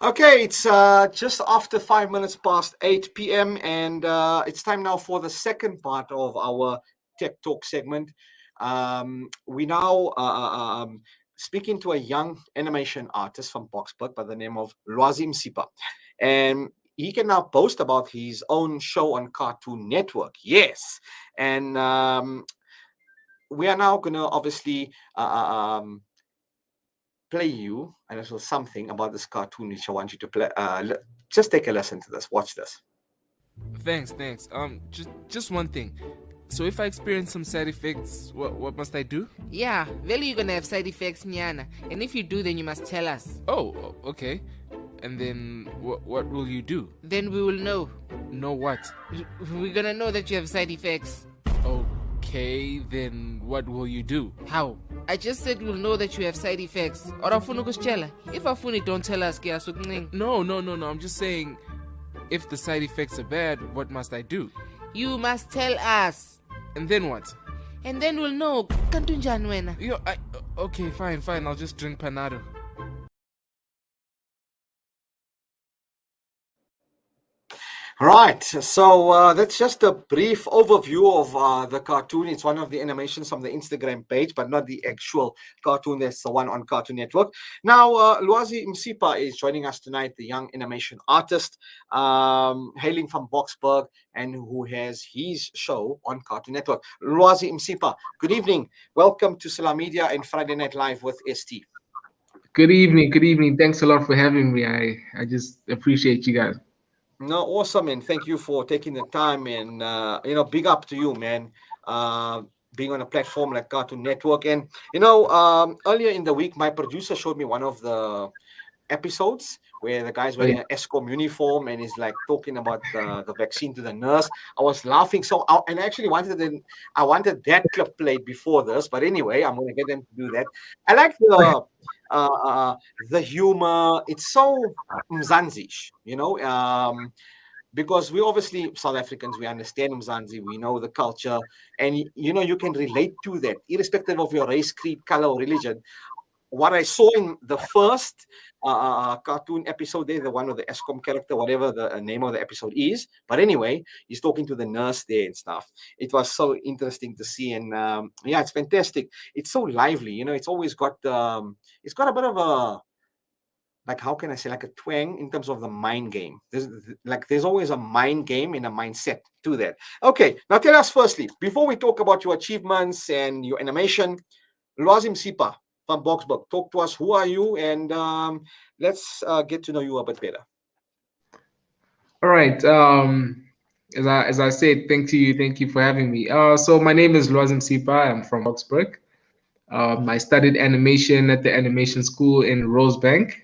Okay, it's just after 5 minutes past 8 p.m. and it's time now for the second part of our Tech Talk segment. We now speaking to a young animation artist from Boksburg by the name of Lwazi Msipha. And he can now boast about his own show on Cartoon Network. Yes. And we are now going to obviously play you a little something about this cartoon which I want you to play. Just take a listen to this. Watch this. Thanks. Just one thing. So if I experience some side effects, what must I do? Yeah, really you're gonna have side effects, Nyana. And if you do, then you must tell us. Oh, okay. And then what will you do? Then we will know. Know what? We're gonna know that you have side effects. Okay, then what will you do? How? I just said we'll know that you have side effects. Or afuna kusitshela. If afuni don't tell us, ke asukuncing. No. I'm just saying, if the side effects are bad, what must I do? You must tell us. And then what? And then we'll know. Kantu njani wena? Okay, fine. I'll just drink Panado. Right, so that's just a brief overview of the cartoon. It's one of the animations from the Instagram page, but not the actual cartoon. That's the one on Cartoon Network. Now, Lwazi Msipha is joining us tonight, the young animation artist hailing from Boksburg and who has his show on Cartoon Network. Lwazi Msipha, good evening. Welcome to Salam Media and Friday Night Live with ST. Good evening. Thanks a lot for having me. I just appreciate you guys. No, awesome, and thank you for taking the time. And big up to you, man. Being on a platform like Cartoon Network, and earlier in the week, my producer showed me one of the episodes where the guy's wearing an ESCOM uniform and is like talking about the vaccine to the nurse. I was laughing and I actually wanted that clip played before this, but anyway, I'm going to get them to do that. I like the humor. It's so Mzanzish, because we obviously South Africans, we understand Mzansi, we know the culture, and you can relate to that, irrespective of your race, creed, color, or religion. What I saw in the first cartoon episode there, the one with the ESCOM character, whatever the name of the episode is. But anyway, he's talking to the nurse there and stuff. It was so interesting to see. And it's fantastic. It's so lively. It's always got, it's got a bit of a, like, how can I say, like a twang in terms of the mind game. There's always a mind game and a mindset to that. Okay, now tell us firstly, before we talk about your achievements and your animation, Lwazi Msipha from Boksburg. Talk to us. Who are you? And let's get to know you a bit better. All right. As I said, thank you for having me. So my name is Lwazi Msipha. I'm from Boksburg. I studied animation at the animation school in Rosebank.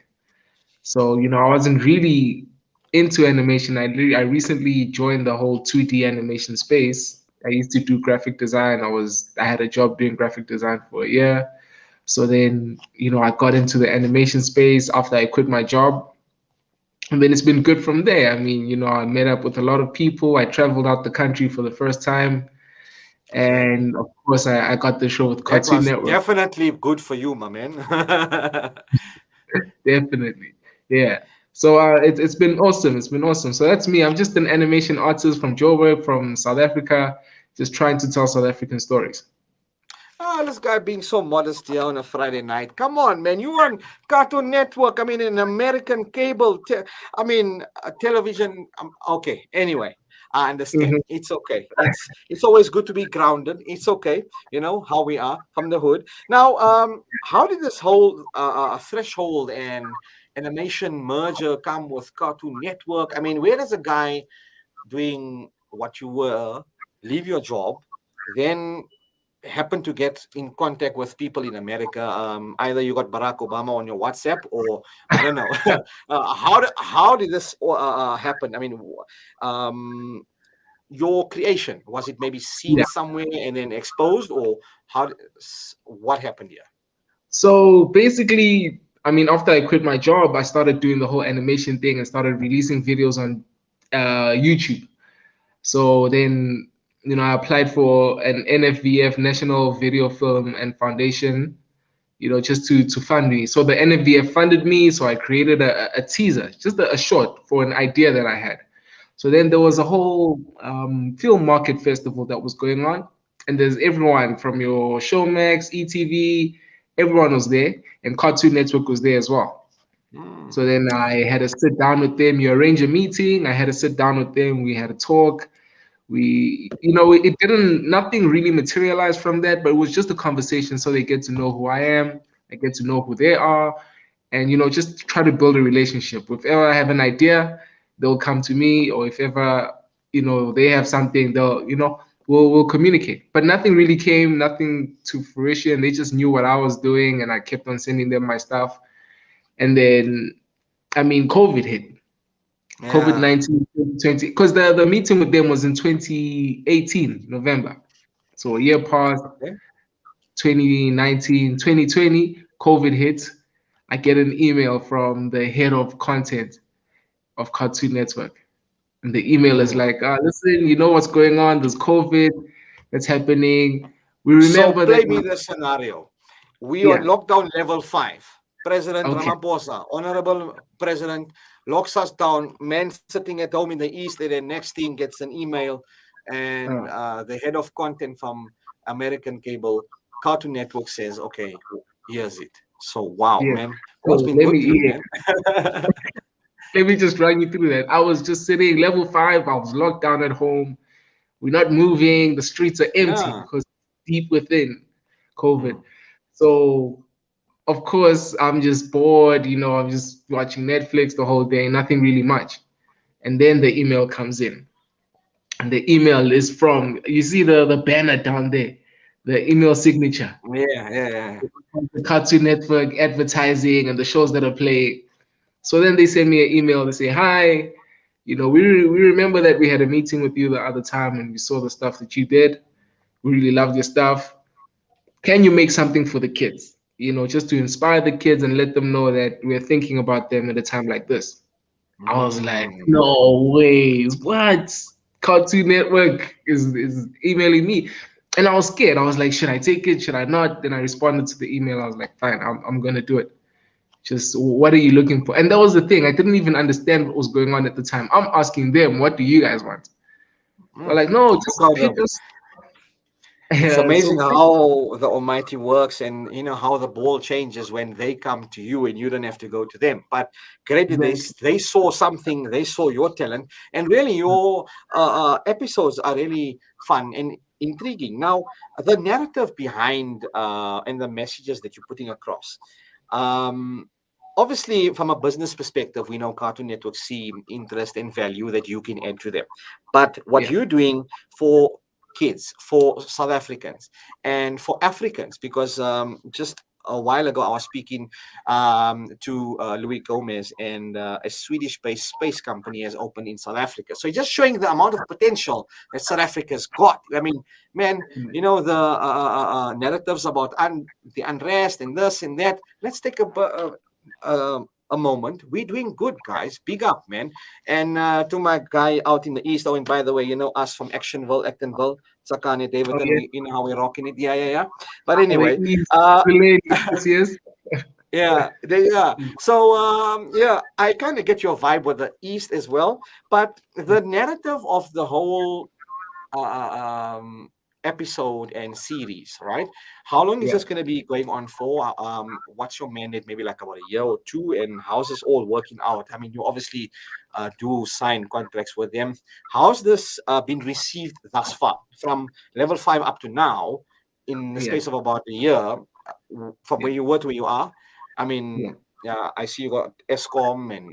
So I wasn't really into animation. I recently joined the whole 2D animation space. I used to do graphic design. I had a job doing graphic design for a year. So then, I got into the animation space after I quit my job. And then it's been good from there. I mean, I met up with a lot of people. I traveled out the country for the first time. And of course, I got the show with Cartoon Network. Definitely good for you, my man. Definitely. Yeah. So it's been awesome. It's been awesome. So that's me. I'm just an animation artist from Joburg, from South Africa, just trying to tell South African stories. This guy being so modest here on a Friday night. Come on, man. You on Cartoon Network. I mean, an American cable. Television. Okay. Anyway, I understand. Mhm. It's okay. It's always good to be grounded. It's okay. How we are from the hood. Now, how did this whole threshold and animation merger come with Cartoon Network? I mean, where does a guy doing what you were leave your job, then happen to get in contact with people in America? Either you got Barack Obama on your WhatsApp, or I don't know. How did this happen? I mean, your creation, was it maybe seen somewhere and then exposed, or what happened here? So basically, I mean, after I quit my job, I started doing the whole animation thing and started releasing videos on YouTube. So then, I applied for an NFVF, National Video Film and Foundation, just to fund me. So the NFVF funded me, so I created a teaser, just a short for an idea that I had. So then there was a whole film market festival that was going on, and there's everyone from your Showmax, ETV, everyone was there, and Cartoon Network was there as well. Mm. So then I had to sit down with them. You arrange a meeting. I had to sit down with them. We had a talk. It didn't, nothing really materialized from that, but it was just a conversation so they get to know who I am. I get to know who they are, and just try to build a relationship. If ever I have an idea, they'll come to me, or if ever they have something, they'll we'll communicate. But nothing really came, nothing to fruition. They just knew what I was doing, and I kept on sending them my stuff. And then, I mean, COVID hit. Yeah. COVID-19 2020, because the meeting with them was in 2018 November, so a year passed. Okay. 2019 2020 COVID hit. I get an email from the head of content of Cartoon Network, and the email is Mm. like, listen, you know what's going on, there's COVID that's happening. We So remember that. play me the scenario. We on Yeah. lockdown level 5. President Okay. Ramaphosa, Honorable President, locks us down. Man sitting at home in the East, and then next thing gets an email, and uh, the head of content from American cable, Cartoon Network says, "Okay, here's it." So wow, yeah. man, So what's been good to you, man? let me just run you through that. I was just sitting level 5. I was locked down at home. We're not moving. The streets are empty Yeah. because deep within COVID. Mm. So of course I'm just bored. I'm just watching Netflix the whole day. Nothing really much. And then the email comes in, and the email is from, you see the banner down there, the email signature, Yeah, yeah, yeah. the Cartoon Network advertising and the shows that are playing. So then they send me an email. They say, "Hi, we remember that we had a meeting with you the other time, and we saw the stuff that you did. We really loved your stuff. Can you make something for the kids? Just to inspire the kids and let them know that we're thinking about them at a time like this." I was like, Mm. "No ways, what? Cartoon Network is emailing me." And I was scared. I was like, "Should I take it? Should I not?" Then I responded to the email. I was like, "Fine, I'm gonna do it. Just what are you looking for?" And that was the thing. I didn't even understand what was going on at the time. I'm asking them, "What do you guys want?" They're Mm. like, "No, Look just how hit the us." It's Yeah, amazing so how the Almighty works, and how the ball changes when they come to you and you don't have to go to them. But great, exactly. they saw something, they saw your talent, and really your episodes are really fun and intriguing. Now, the narrative behind and the messages that you're putting across. Um, Obviously, from a business perspective, we know Cartoon Network see interest and value that you can add to them. But what Yeah, you're doing for kids, for South Africans, and for Africans, because just a while ago I was speaking to Louis Gomez, and a Swedish-based space company has opened in South Africa. So just showing the amount of potential that South Africa's got. I mean, man, the narratives about the unrest and this and that. Let's take a moment. We're doing good, guys. Big up, man. And to my guy out in the east. Oh, and by the way, us from Actonville, Sakane, oh Davidson. yeah, You know how we're rocking it. Yeah, yeah, yeah. But the anyway, East uh, related, yes, yes. yeah, they are. So yeah, I kind of get your vibe with the east as well. But the narrative of the whole episode and series, right? How long is Yeah. this going to be going on for? What's your mandate? Maybe like about a year or two, and how's this all working out? I mean, you obviously do sign contracts with them. How's this been received thus far, from level 5 up to now, in the Yeah, space of about a year, from yeah, where you were to where you are? I yeah. mean, yeah, I see you got ESCOM, and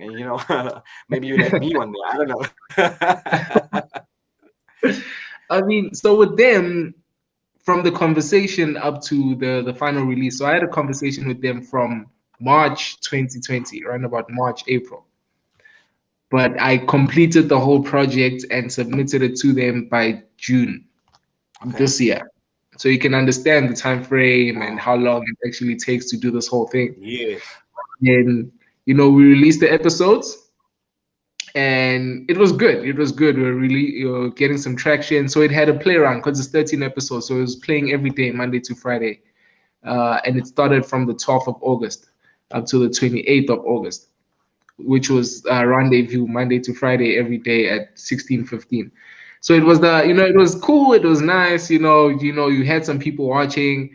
maybe you'll have me one day. I don't know. I mean, so with them, from the conversation up to the final release. So I had a conversation with them from March 2020, around about March, April. But I completed the whole project and submitted it to them by June Okay. this year. So you can understand the time frame and Wow. how long it actually takes to do this whole thing. Yes. And we released the episodes, and it was good. It was good. We were really getting some traction. So it had a play around because it's 13 episodes. So it was playing every day, Monday to Friday. and it started from the 12th of August up to the 28th of August, which was rendezvous Monday to Friday every day at 16:15. So it was it was cool, it was nice, you had some people watching,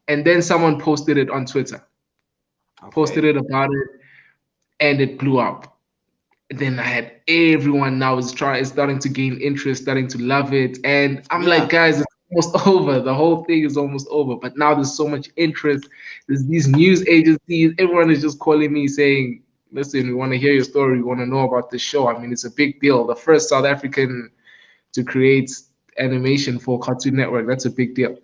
and then someone posted it on Twitter, posted Okay. it about it, and it blew up. Then I had everyone now is starting to gain interest, starting to love it. And I'm like, Yeah. guys, it's almost over. The whole thing is almost over. But now there's so much interest. There's these news agencies. Everyone is just calling me saying, listen, we want to hear your story. We want to know about this show. I mean, it's a big deal. The first South African to create animation for Cartoon Network. That's a big deal.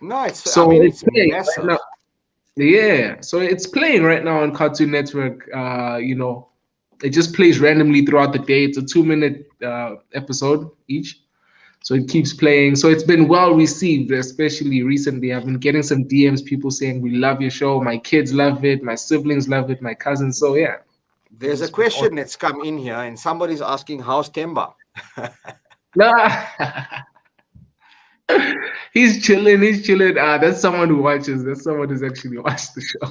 No, it's. I So mean, it's it's playing right massive. now. Yeah, so it's playing right now on Cartoon Network. It just plays randomly throughout the day. It's a 2 minute episode each, so it keeps playing. So it's been well received, especially recently. I've been getting some DMs, people saying we love your show. My kids love it. My siblings love it. My cousins. So yeah, There's a it's question that's come in here, and somebody's asking, "How's Temba?" nah. He's chilling. He's chilling. That's someone who watches. That's someone who's actually watched the show.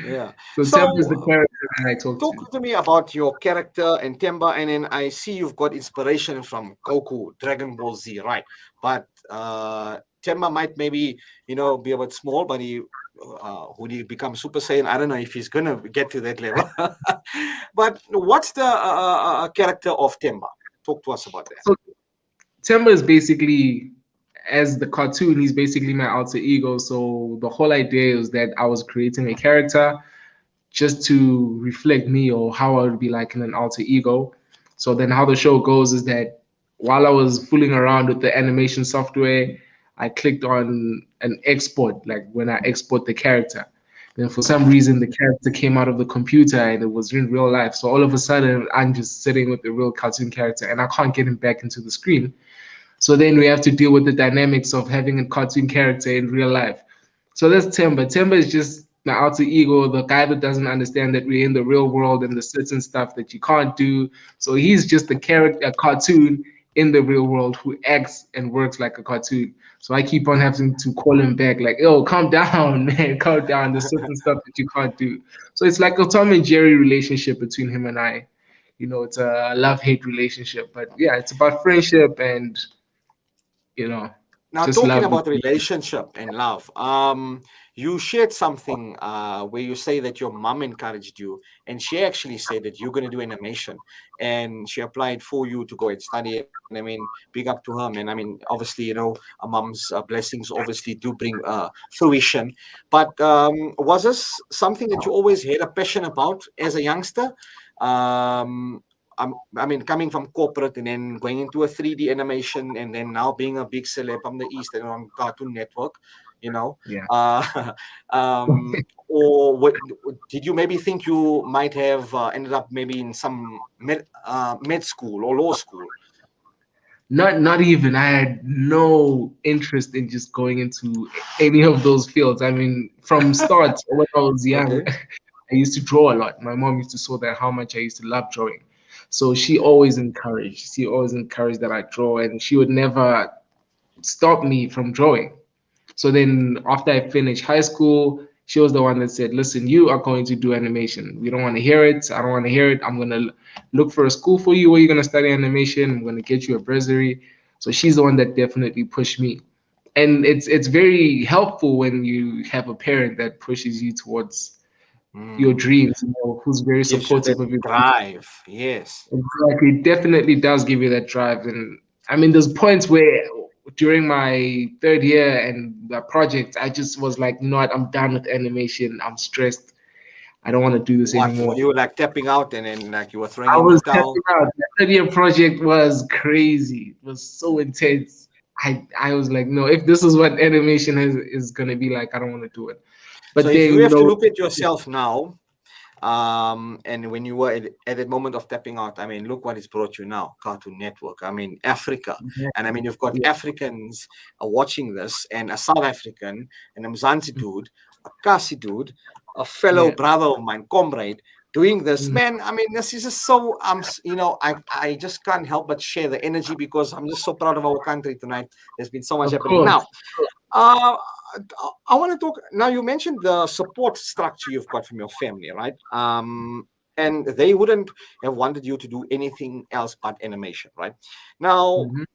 Yeah. So Temp is the So, character that I talk to. talk to me about your character and Temba, and then I see you've got inspiration from Goku, Dragon Ball Z, right? But Temba might maybe be a bit small, but he when he becomes Super Saiyan, I don't know if he's gonna get to that level. But what's the character of Temba? Talk to us about that. So Temba is basically, as the cartoon, he's basically my alter ego. So the whole idea is that I was creating a character just to reflect me or how I would be like in an alter ego. So then how the show goes is that while I was fooling around with the animation software, I clicked on an export, like when I export the character. Then for some Uh-huh. reason the character came out of the computer and it was in real life. So all of a sudden I'm just sitting with the real cartoon character and I can't get him back into the screen. So then we have to deal with the dynamics of having a cartoon character in real life. So that's Timber. Timber is just the alter ego, the guy that doesn't understand that we're in the real world and the certain stuff that you can't do. So he's just a character, a cartoon in the real world who acts and works like a cartoon. So I keep on having to call him back, like, "Yo, calm down, man, calm down. There's certain stuff that you can't do." So it's like a Tom and Jerry relationship between him and I. It's a love-hate relationship, but yeah, it's about friendship and you know, Now, just talking love. about relationship and love, you shared something where you say that your mom encouraged you, and she actually said that you're going to do animation, and she applied for you to go and study. And I mean, big up to her, man. I mean, obviously, a mom's blessings obviously do bring fruition. But was this something that you always had a passion about as a youngster? I mean, coming from corporate and then going into a 3D animation and then now being a big celeb from the East and on Cartoon Network, you know. Yeah. Uh, or did you maybe think you might have ended up maybe in some med school or law school? Not even. I had no interest in just going into any of those fields. I mean, from start when I was young, Okay. I used to draw a lot. My mom used to saw that how much I used to love drawing. So she always encouraged that I draw, and she would never stop me from drawing. So then after I finished high school, she was the one that said, "Listen, you are going to do animation. We don't want to hear it. I don't want to hear it. I'm gonna look for a school for you where you're gonna study animation. I'm gonna get you a bursary." So she's the one that definitely pushed me. And it's very helpful when you have a parent that pushes you towards your Mm. dreams, who's very Gives you supportive that of your dreams. drive. Yes. Exactly. It definitely does give you that drive. And I mean, there's points where during my third year and the project, I just was like, you know what, I'm done with animation. I'm stressed. I don't want to do this What? Were anymore. you like tapping out and then like you were throwing I in the was towel? tapping out. The third year project was crazy. It was so intense. I was like, no, if this is what animation is gonna be like, I don't want to do it. So But if then, you have to look at yourself now, and when you were at that moment of tapping out, I mean, look what it's brought you now, Cartoon Network. I mean, Africa. And I mean, you've got yeah, Africans watching this, and a South African, and a Mzansi dude, a Kasi dude, a fellow yeah, brother of mine, comrade, doing this. mm, Man, I mean, this is just so, I just can't help but share the energy because I'm just so proud of our country tonight. There's been so much of happening. course. Now, uh, I want to talk now. You mentioned the support structure you've got from your family, right? And they wouldn't have wanted you to do anything else but animation, right? Now, Mhm.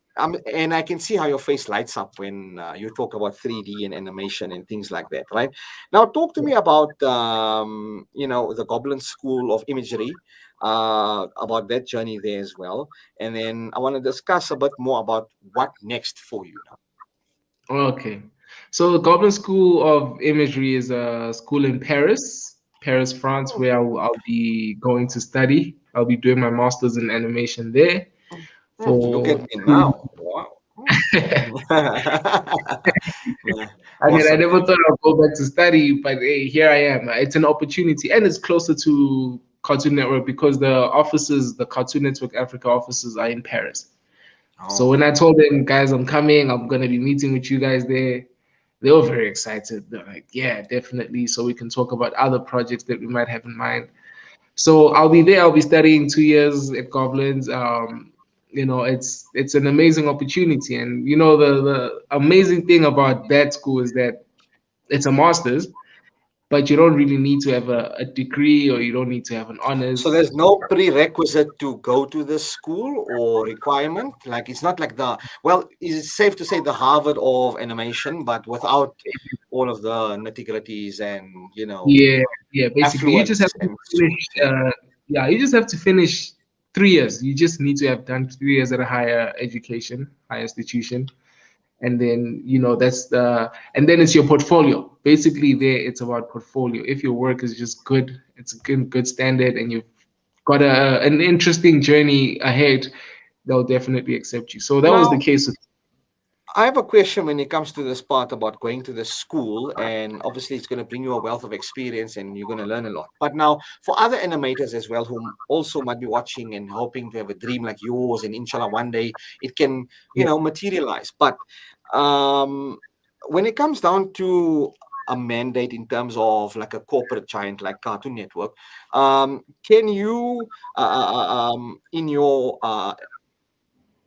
and I can see how your face lights up when you talk about 3D and animation and things like that, right? Now, talk to me about the Goblin School of Imagery, about that journey there as well, and then I want to discuss a bit more about what next for you now. Okay. So the Goblin School of Imagery is a school in Paris, France, where I'll be going to study. I'll be doing my master's in animation there Look at for me 2. now. Wow. Yeah, I mean, I awesome. never thought I'd go back to study, but hey, here I am. It's an opportunity, and it's closer to Cartoon Network because the Cartoon Network Africa offices are in Paris. So Oh, when I told them, guys, I'm coming, I'm gonna be meeting with you guys there, they were very excited. They're like, yeah, definitely. So we can talk about other projects that we might have in mind. So I'll be there. I'll be studying 2 years at Goblins. It's an amazing opportunity, and the amazing thing about that school is that it's a master's, but you don't really need to have a degree or you don't need to have an so honors. there's no prerequisite to go to the school or requirement? Like it's not like well, is it safe to say the Harvard of animation, but without all of the nitty-gritties and, Yeah, yeah. Basically, you just have affluence to and finish. students? Yeah. Yeah, you just have to finish 3 years. You just need to have done 3 years at a higher education, higher institution, and then and then it's your portfolio. Basically, there it's about portfolio. If your work is just good, it's a good standard, and you've got an interesting journey ahead, they'll definitely accept you. So that was the Now, case with. I have a question when it comes to this part about going to the school, and obviously it's going to bring you a wealth of experience and you're going to learn a lot. But now, for other animators as well, who also might be watching and hoping to have a dream like yours, and inshallah, one day it can, Yeah. materialize. But um, when it comes down to a mandate in terms of like a corporate giant like Cartoon Network, can you, in your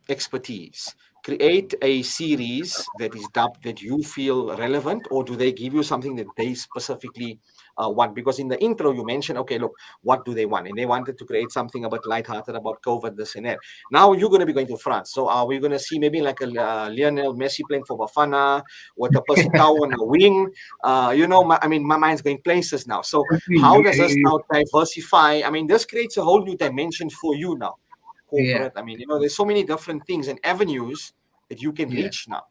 expertise, create a series that is dubbed that you feel relevant, or do they give you something that they specifically want? Because in the intro you mentioned, okay, look, what do they want? And they wanted to create something a bit lighthearted about COVID, this and that. Now you're going to be going to France, so are we going to see maybe like a Lionel Messi playing for Bafana with a Percy Tau on a wing? I mean, my mind's going places now. So how does this now diversify? I mean, this creates a whole new dimension for you now, Yeah, corporate. I mean, there's so many different things and avenues that you can yeah. reach now.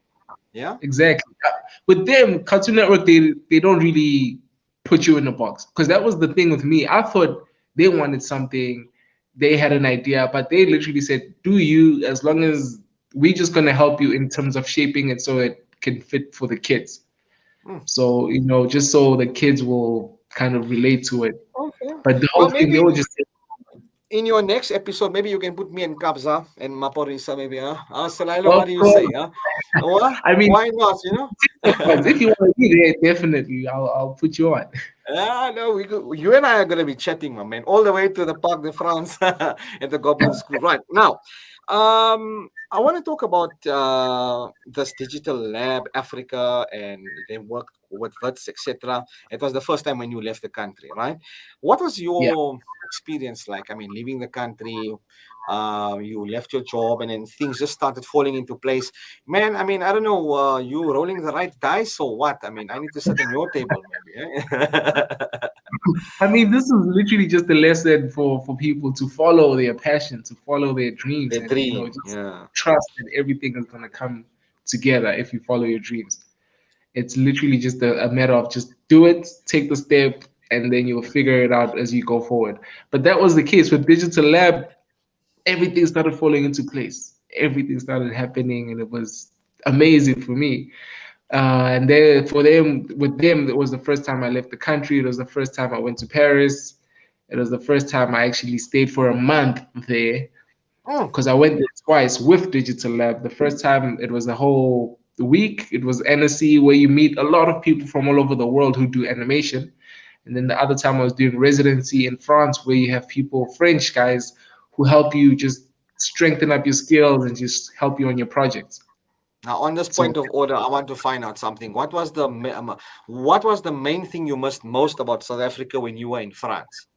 Yeah. Exactly. With them, Cartoon Network, they don't really put you in a box because that was the thing with me. I thought they wanted something, they had an idea, but they literally said, "Do you? As long as we're just gonna help you in terms of shaping it so it can fit for the kids. Hmm. So just so the kids will kind of relate to it. Okay. But the Well, whole thing, they maybe will just say, in your next episode, maybe you can put me and Kabza and Maporisa, maybe, huh? Salailo, "Of what do you course." say? Huh? What? I mean, Why not? You know? if you want to be there, definitely, I'll put you on. No, you and I are going to be chatting, my man, all the way to the Parc de France at the Goblin School. Right now, I want to talk about this digital lab, Africa, and they worked with VITS, etc. It was the first time when you left the country, right? What was Yeah. your experience like? I mean, leaving the country, you left your job, and then things just started falling into place. Man, I mean, I don't know, you rolling the right dice or what? I mean, I need to sit on your table, maybe. Eh? I mean, this is literally just a lesson for people to follow their passion, to follow their dreams, The and dream, just yeah. trust that everything is gonna come together if you follow your dreams. It's literally just a matter of just do it, take the step, and then you'll figure it out as you go forward. But that was the case with Digital Lab. Everything started falling into place. Everything started happening, and it was amazing for me. And then with them, it was the first time I left the country. It was the first time I went to Paris. It was the first time I actually stayed for a month there Mm, because I went there twice with Digital Lab. The first time it was a whole week. It was NSC where you meet a lot of people from all over the world who do animation. And then the other time I was doing residency in France where you have people, French guys, who help you just strengthen up your skills and just help you on your projects. Now, on this So point of order, I want to find out something. What was the main thing you missed most about South Africa when you were in France?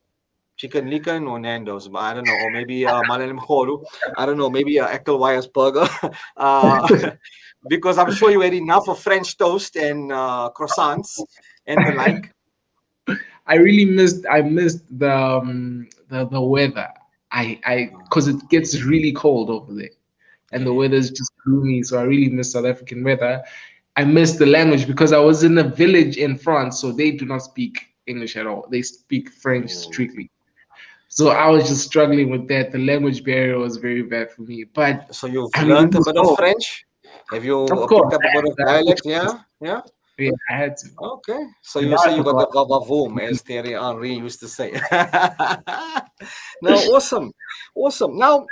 Chicken licken or Nando's? I don't know, or maybe Malalim Kholu. I don't know, maybe Eckelweyer's burger. uh, because I'm sure you had enough of French toast and croissants and the like. I missed the weather. I because it gets really cold over there, and the weather is just gloomy. So I really miss South African weather. I miss the language because I was in a village in France, so they do not speak English at all. They speak French Oh. strictly. So I was just struggling with that. The language barrier was very bad for me. But So you've I mean, it learned a was bit of home. French? Have you Of picked course, up a bit of I had no dialect? choice. Yeah, yeah. Yeah, I had to. Okay, so And you now say I you got the forgot. vavavoom, as Thierry Henry used to say. Now, awesome, awesome. Now,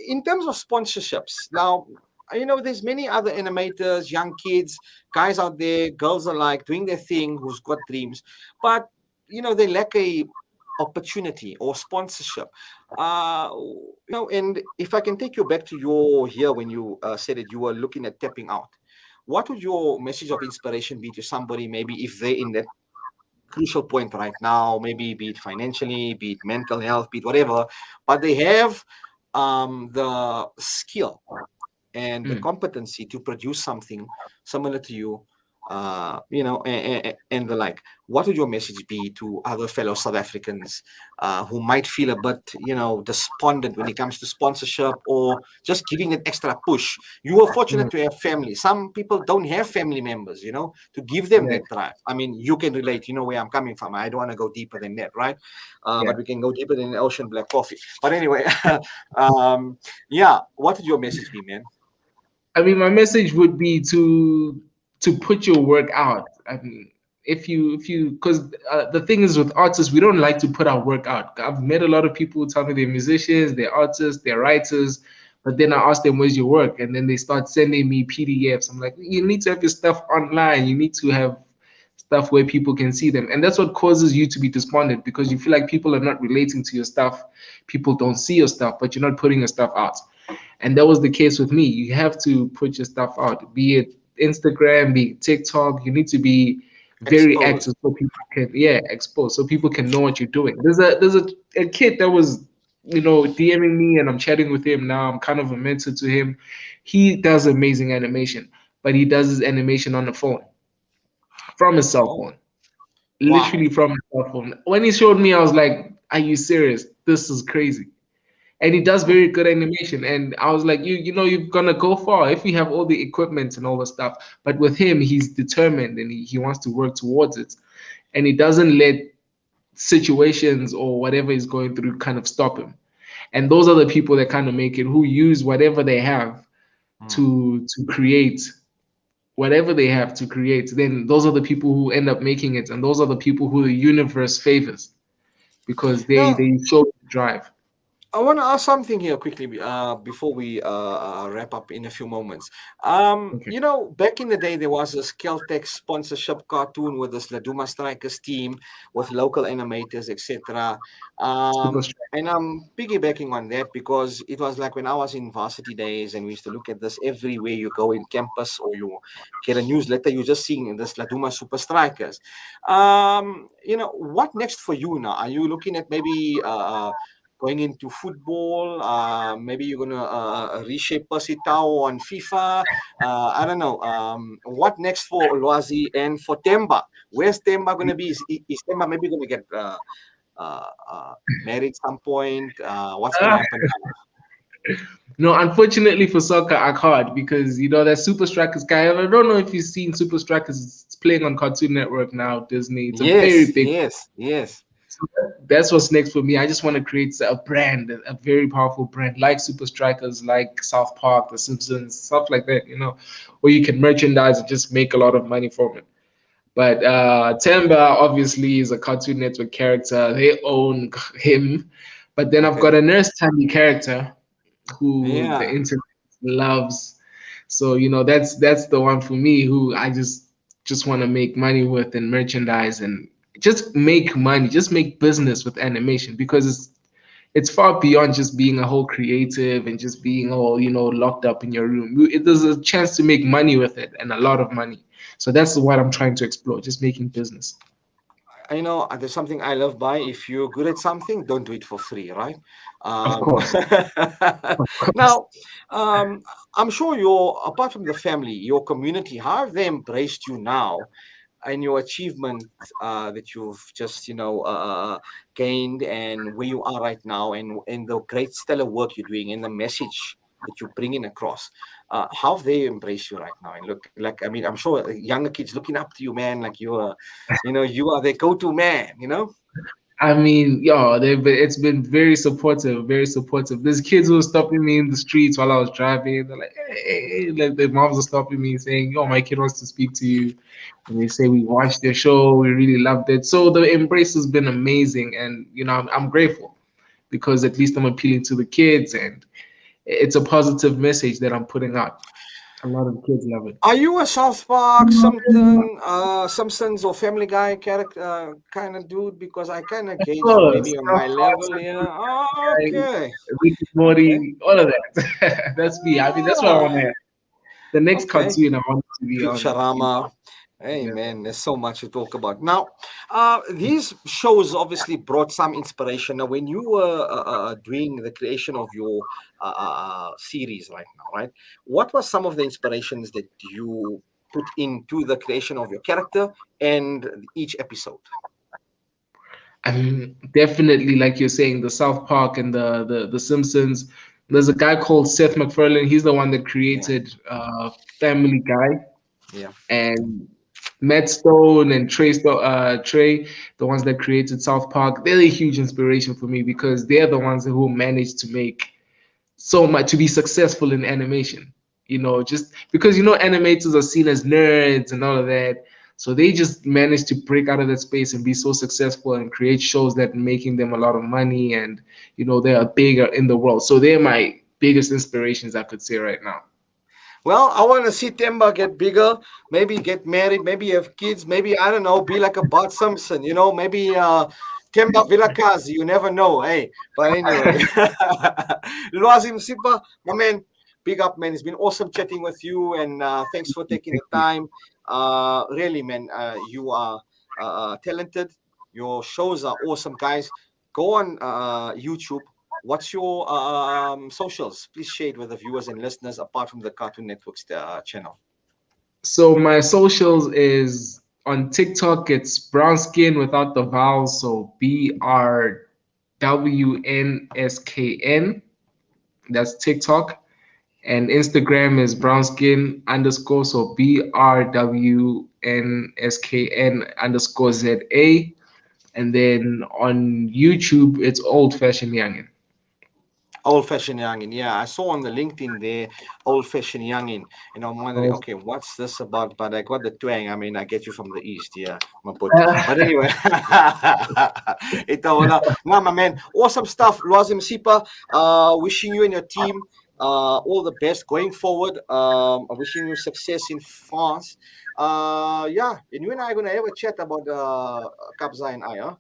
in terms of sponsorships, now there's many other animators, young kids, guys out there, girls alike, doing their thing, who's got dreams, but they lack a opportunity or sponsorship. And if I can take you back to your here when you said that you were looking at tapping out, what would your message of inspiration be to somebody, maybe if they're in that crucial point right now, maybe be it financially, be it mental health, be it whatever, but they have the skill and the Mm. competency to produce something similar to you, and the like. What would your message be to other fellow South Africans who might feel a bit, despondent when it comes to sponsorship or just giving an extra push? You are fortunate Mm. to have family. Some people don't have family members, to give them Yeah, that drive. I mean, you can relate. You know where I'm coming from. I don't want to go deeper than that, right? yeah. But we can go deeper than the ocean black coffee. But anyway, yeah. What would your message be, man? I mean, my message would be to put your work out. I mean, if you because the thing is with artists, we don't like to put our work out. I've met a lot of people who tell me they're musicians, they're artists, they're writers, but then I ask them, "Where's your work?" And then they start sending me PDFs. I'm like, you need to have your stuff online. You need to have stuff where people can see them, and that's what causes you to be despondent because you feel like people are not relating to your stuff. People don't see your stuff, but you're not putting your stuff out. And that was the case with me. You have to put your stuff out, be it Instagram, be it TikTok. You need to be very Exposed. active so people can, yeah, expose so people can know what you're doing. There's a kid that was, DMing me and I'm chatting with him now. I'm kind of a mentor to him. He does amazing animation, but he does his animation on the phone from his cell Oh, phone, wow. literally from his cell phone. When he showed me, I was like, "Are you serious? This is crazy." And he does Hmm. very good animation. And I was like, you're gonna go far if you have all the equipment and all the stuff. But with him, he's determined and he wants to work towards it. And he doesn't let situations or whatever he's going through kind of stop him. And those are the people that kind of make it, who use whatever they have Hmm. to create whatever they have to create. Then those are the people who end up making it, and those are the people who the universe favors because they Now, they show the drive. I want to ask something here quickly before we wrap up in a few moments. Okay. Back in the day, there was this Caltex sponsorship cartoon with this Laduma Strikers team with local animators, etc. Super And I'm piggybacking on that because it was like when I was in varsity days and we used to look at this everywhere you go in campus or you get a newsletter, you're just seeing this Laduma Super Strikers. What next for you now? Are you looking at maybe going into football? Maybe you're gonna reshape Percy Tau on FIFA. I don't know. What next for Lwazi and for Temba? Where's Temba gonna be? Is Temba maybe gonna get married some point? What's gonna Strikers. happen No, unfortunately for soccer, I can't because that Super Strikers guy. And I don't know if you've seen Super Strikers. It's playing on Cartoon Network now, Disney. It's a very Yes, big. yes, yes. So that's what's next for me. I just want to create a brand, a very powerful brand like Super Strikers, like South Park, The Simpsons, stuff like that. Where you can merchandise and just make a lot of money from it. But Temba obviously is a Cartoon Network character. They own him. But then I've got Okay. a Nurse Tammy character who the Yeah. internet loves. So that's the one for me who I just want to make money with and merchandise and just make money, just make business with animation because it's far beyond just being a whole creative and just being all, locked up in your room. There's a chance to make money with it, and a lot of money. So that's what I'm trying to explore, just making business. There's something I love by, if you're good at something, don't do it for free, right? Of Um, course. Of course. now, I'm sure you're, apart from the family, your community, how have they embraced you now and your achievement that you've just, gained, and where you are right now, and the great stellar work you're doing and the message that you're bringing across? How have they embraced you right now? And look, like, I mean, I'm sure younger kids looking up to you, man, like you are their go-to man. I mean, yo, it's been very supportive, very supportive. There's kids who are stopping me in the streets while I was driving. They're like, hey, like the moms are stopping me saying, yo, my kid wants to speak to you. And they say, we watched their show, we really loved it. So the embrace has been amazing. And, I'm grateful because at least I'm appealing to the kids and it's a positive message that I'm putting out. A lot of kids love it. Are you a South Park, something, Simpsons or Family Guy character kind of dude? Because I kind of Of gauge you course, maybe on South my Park, level. Yeah. Oh, Sci-Fi, okay. Rick and Okay. Morty, all of that. That's me. I mean, that's what I want to Ah, have. The next okay. cartoon I want to be on. Futurama. Hey Yeah. man, there's so much to talk about. Now, these shows obviously brought some inspiration. Now, when you were doing the creation of your series right now, right? What were some of the inspirations that you put into the creation of your character and each episode? I mean, definitely, like you're saying, the South Park and the Simpsons. There's a guy called Seth MacFarlane. He's the one that Yeah, created Family Guy, yeah. and Matt Stone and Trey, the ones that created South Park. They're a huge inspiration for me because they're the ones who managed to make so much to be successful in animation. Just because animators are seen as nerds and all of that. So they just managed to break out of that space and be so successful and create shows that are making them a lot of money and they are bigger in the world. So they're my biggest inspirations, I could say right now. Well, I want to see Temba get bigger, maybe get married, maybe have kids, maybe, I don't know, be like a Bart Simpson, maybe Temba Vilakazi, you never know, hey. But anyway, Lwazi Msipha, my man, big up, man. It's been awesome chatting with you, and thanks for taking the Thank you. time. Really, man, you are talented. Your shows are awesome, guys. Go on YouTube. What's your socials? Please share it with the viewers and listeners apart from the Cartoon Network's channel. So my socials is on TikTok. It's brown skin without the vowels. So BRWNSKN. That's TikTok. And Instagram is brownskin underscore, so BRWNSKN_ZA. And then on YouTube, it's old fashioned youngin. Old fashioned youngin. Yeah, I saw on the LinkedIn there, old fashioned youngin. And I'm wondering, Old- okay, what's this about? But I got the twang. I mean, I get you from the East. Yeah, my put. But anyway, no, my man, awesome stuff. Lwazi Msipha, wishing you and your team all the best going forward. Wishing you success in France. Yeah, and you and I are going to have a chat about Kabza and I, huh?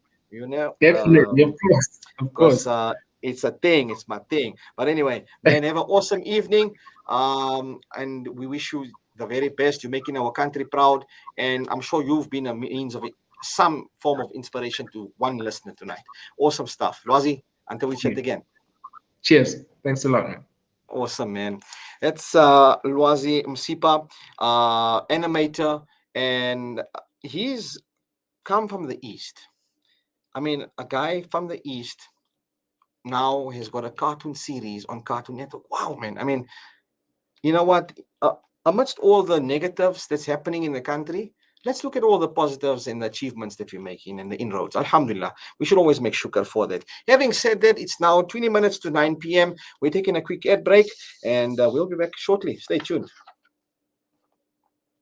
Definitely, of course, of Because course. it's a thing, it's my thing. But anyway, man, have an awesome evening. And we wish you the very best. You're making our country proud, and I'm sure you've been a means of it, some form of inspiration to one listener tonight. Awesome stuff, Lwazi. Until we chat again. Cheers. Thanks a lot, man. Awesome, man. That's Lwazi Msipha, animator, and he's come from the East. I mean, a guy from the East now has got a cartoon series on Cartoon Network. Wow, man. I mean, you know what? Amidst all the negatives that's happening in the country, let's look at all the positives and the achievements that we're making and the inroads. Alhamdulillah. We should always make shukr for that. Having said that, it's now 20 minutes to 9 p.m. We're taking a quick ad break, and we'll be back shortly. Stay tuned.